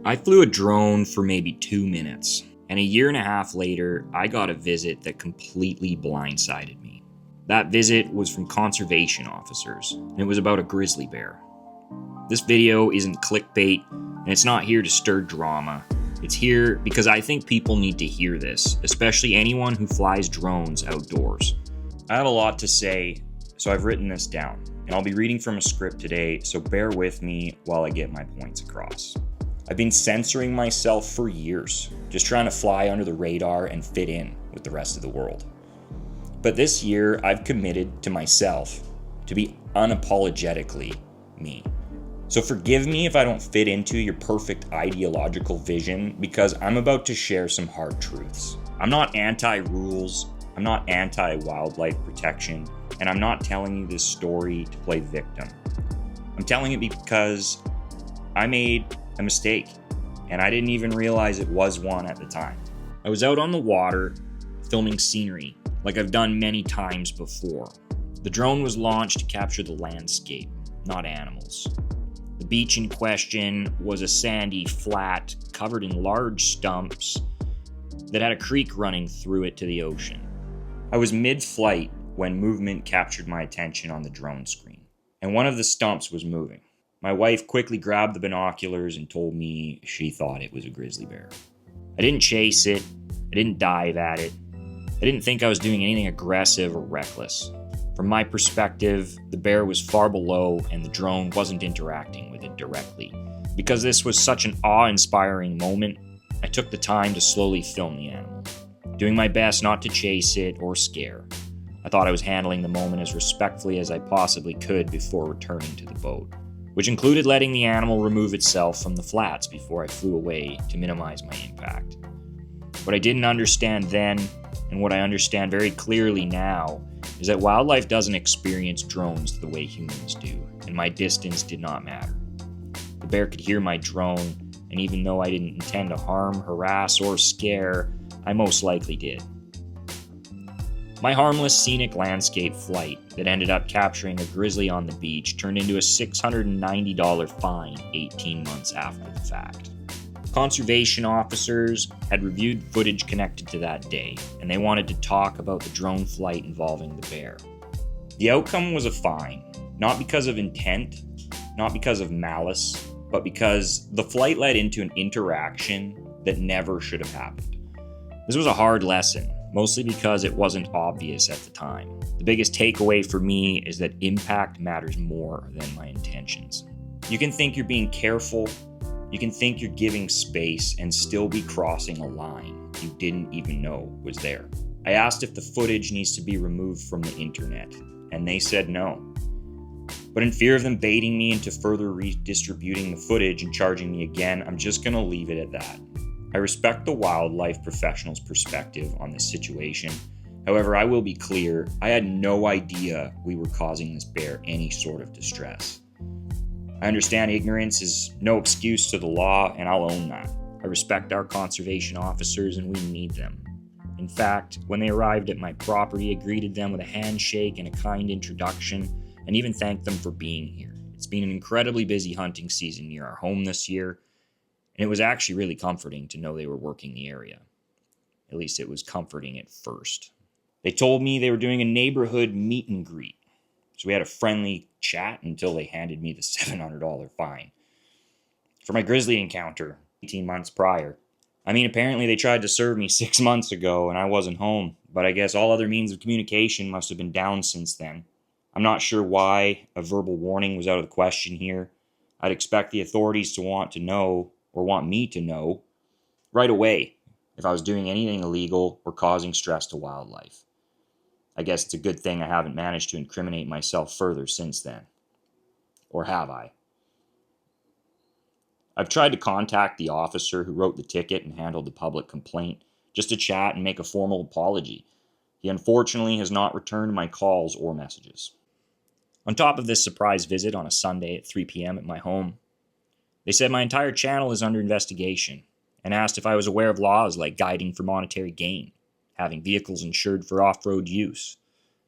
I flew a drone for maybe 2 minutes, and a year and a half later, I got a visit that completely blindsided me. That visit was from conservation officers, and it was about a grizzly bear. This video isn't clickbait, and it's not here to stir drama. It's here because I think people need to hear this, especially anyone who flies drones outdoors. I have a lot to say, so I've written this down, and I'll be reading from a script today, so bear with me while I get my points across. I've been censoring myself for years, just trying to fly under the radar and fit in with the rest of the world. But this year, I've committed to myself to be unapologetically me. So forgive me if I don't fit into your perfect ideological vision, because I'm about to share some hard truths. I'm not anti-rules, I'm not anti-wildlife protection, and I'm not telling you this story to play victim. I'm telling it because I made a mistake, and I didn't even realize it was one at the time. I was out on the water filming scenery, like I've done many times before. The drone was launched to capture the landscape, not animals. The beach in question was a sandy flat covered in large stumps that had a creek running through it to the ocean. I was mid-flight when movement captured my attention on the drone screen, and one of the stumps was moving. My wife quickly grabbed the binoculars and told me she thought it was a grizzly bear. I didn't chase it, I didn't dive at it, I didn't think I was doing anything aggressive or reckless. From my perspective, the bear was far below and the drone wasn't interacting with it directly. Because this was such an awe-inspiring moment, I took the time to slowly film the animal, doing my best not to chase it or scare. I thought I was handling the moment as respectfully as I possibly could before returning to the boat, which included letting the animal remove itself from the flats before I flew away to minimize my impact. What I didn't understand then, and what I understand very clearly now, is that wildlife doesn't experience drones the way humans do, and my distance did not matter. The bear could hear my drone, and even though I didn't intend to harm, harass, or scare, I most likely did. My harmless scenic landscape flight that ended up capturing a grizzly on the beach turned into a $690 fine 18 months after the fact. Conservation officers had reviewed footage connected to that day, and they wanted to talk about the drone flight involving the bear. The outcome was a fine, not because of intent, not because of malice, but because the flight led into an interaction that never should have happened. This was a hard lesson, mostly because it wasn't obvious at the time. The biggest takeaway for me is that impact matters more than my intentions. You can think you're being careful, you can think you're giving space, and still be crossing a line you didn't even know was there. I asked if the footage needs to be removed from the internet, and they said no. But in fear of them baiting me into further redistributing the footage and charging me again, I'm just gonna leave it at that. I respect the wildlife professional's perspective on this situation. However, I will be clear, I had no idea we were causing this bear any sort of distress. I understand ignorance is no excuse to the law, and I'll own that. I respect our conservation officers, and we need them. In fact, when they arrived at my property, I greeted them with a handshake and a kind introduction, and even thanked them for being here. It's been an incredibly busy hunting season near our home this year, and it was actually really comforting to know they were working the area. At least it was comforting at first. They told me they were doing a neighborhood meet and greet. So we had a friendly chat until they handed me the $700 fine for my grizzly encounter 18 months prior. I mean, apparently they tried to serve me 6 months ago and I wasn't home, but I guess all other means of communication must have been down since then. I'm not sure why a verbal warning was out of the question here. I'd expect the authorities to want to know, or want me to know, right away if I was doing anything illegal or causing stress to wildlife. I guess it's a good thing I haven't managed to incriminate myself further since then. Or have I? I've tried to contact the officer who wrote the ticket and handled the public complaint, just to chat and make a formal apology. He unfortunately has not returned my calls or messages. On top of this surprise visit on a Sunday at 3 p.m. at my home, they said my entire channel is under investigation and asked if I was aware of laws like guiding for monetary gain, having vehicles insured for off-road use.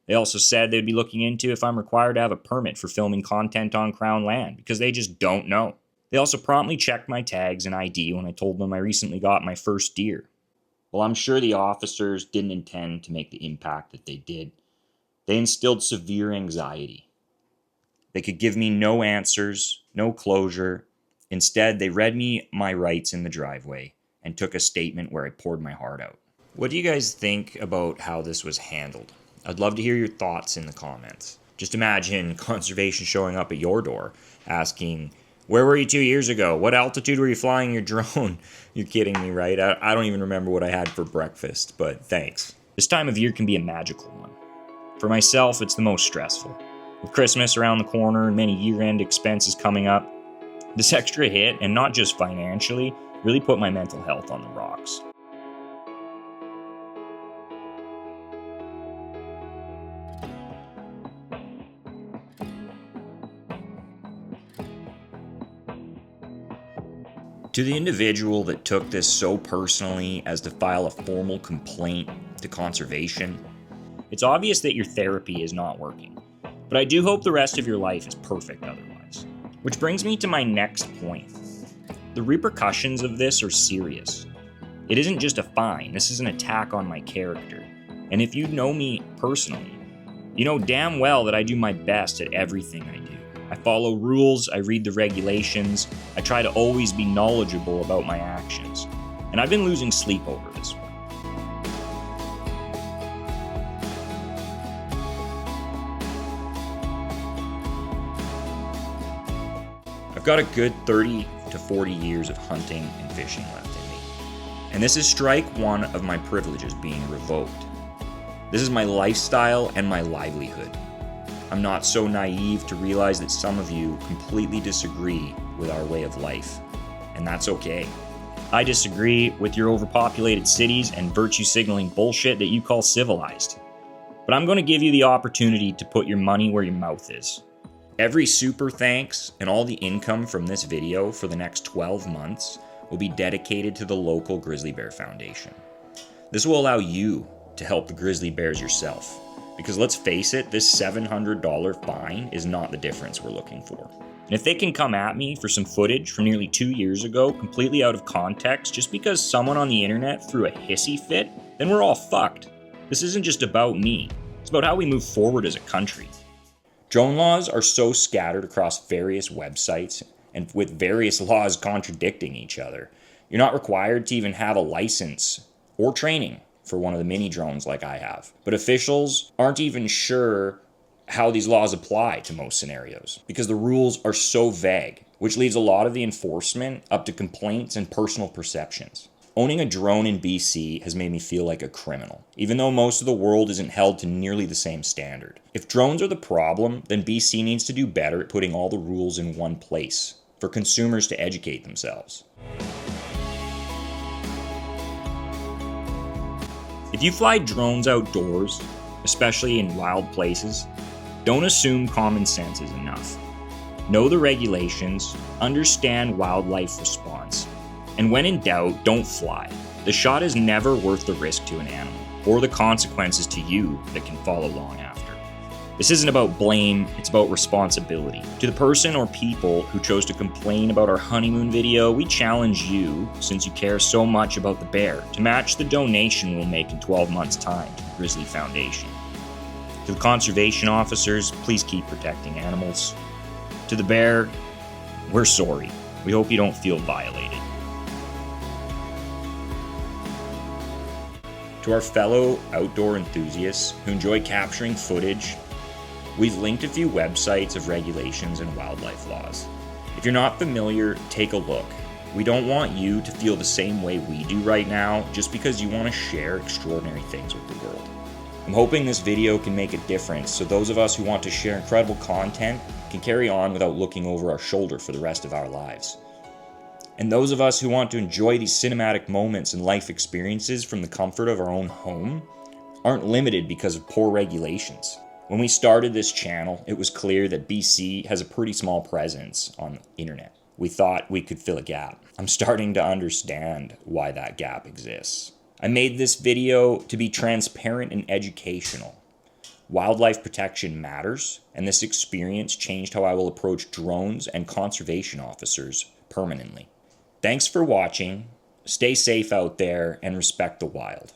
They also said they'd be looking into if I'm required to have a permit for filming content on Crown land, because they just don't know. They also promptly checked my tags and ID when I told them I recently got my first deer. Well, I'm sure the officers didn't intend to make the impact that they did. They instilled severe anxiety. They could give me no answers, no closure. Instead, they read me my rights in the driveway and took a statement where I poured my heart out. What do you guys think about how this was handled? I'd love to hear your thoughts in the comments. Just imagine conservation showing up at your door asking, "Where were you 2 years ago? What altitude were you flying your drone?" You're kidding me, right? I don't even remember what I had for breakfast, but thanks. This time of year can be a magical one. For myself, it's the most stressful. With Christmas around the corner and many year-end expenses coming up, this extra hit, and not just financially, really put my mental health on the rocks. To the individual that took this so personally as to file a formal complaint to conservation, it's obvious that your therapy is not working, but I do hope the rest of your life is perfect otherwise. Which brings me to my next point. The repercussions of this are serious. It isn't just a fine, this is an attack on my character. And if you know me personally, you know damn well that I do my best at everything I do. I follow rules, I read the regulations, I try to always be knowledgeable about my actions. And I've been losing sleep over this one. I've got a good 30 to 40 years of hunting and fishing left in me. And this is strike one of my privileges being revoked. This is my lifestyle and my livelihood. I'm not so naive to realize that some of you completely disagree with our way of life, and that's okay. I disagree with your overpopulated cities and virtue signaling bullshit that you call civilized. But I'm going to give you the opportunity to put your money where your mouth is. Every super thanks and all the income from this video for the next 12 months will be dedicated to the local Grizzly Bear Foundation. This will allow you to help the grizzly bears yourself. Because let's face it, this $700 fine is not the difference we're looking for. And if they can come at me for some footage from nearly 2 years ago, completely out of context, just because someone on the internet threw a hissy fit, then we're all fucked. This isn't just about me. It's about how we move forward as a country. Drone laws are so scattered across various websites and with various laws contradicting each other. You're not required to even have a license or training for one of the mini drones like I have. But officials aren't even sure how these laws apply to most scenarios because the rules are so vague, which leaves a lot of the enforcement up to complaints and personal perceptions. Owning a drone in BC has made me feel like a criminal, even though most of the world isn't held to nearly the same standard. If drones are the problem, then BC needs to do better at putting all the rules in one place for consumers to educate themselves. If you fly drones outdoors, especially in wild places, don't assume common sense is enough. Know the regulations, understand wildlife response, and when in doubt, don't fly. The shot is never worth the risk to an animal, or the consequences to you that can follow long after. This isn't about blame, it's about responsibility. To the person or people who chose to complain about our honeymoon video, we challenge you, since you care so much about the bear, to match the donation we'll make in 12 months' time to the Grizzly Foundation. To the conservation officers, please keep protecting animals. To the bear, we're sorry. We hope you don't feel violated. To our fellow outdoor enthusiasts who enjoy capturing footage, we've linked a few websites of regulations and wildlife laws. If you're not familiar, take a look. We don't want you to feel the same way we do right now just because you want to share extraordinary things with the world. I'm hoping this video can make a difference so those of us who want to share incredible content can carry on without looking over our shoulder for the rest of our lives. And those of us who want to enjoy these cinematic moments and life experiences from the comfort of our own home aren't limited because of poor regulations. When we started this channel, it was clear that BC has a pretty small presence on the internet. We thought we could fill a gap. I'm starting to understand why that gap exists. I made this video to be transparent and educational. Wildlife protection matters, and this experience changed how I will approach drones and conservation officers permanently. Thanks for watching. Stay safe out there and respect the wild.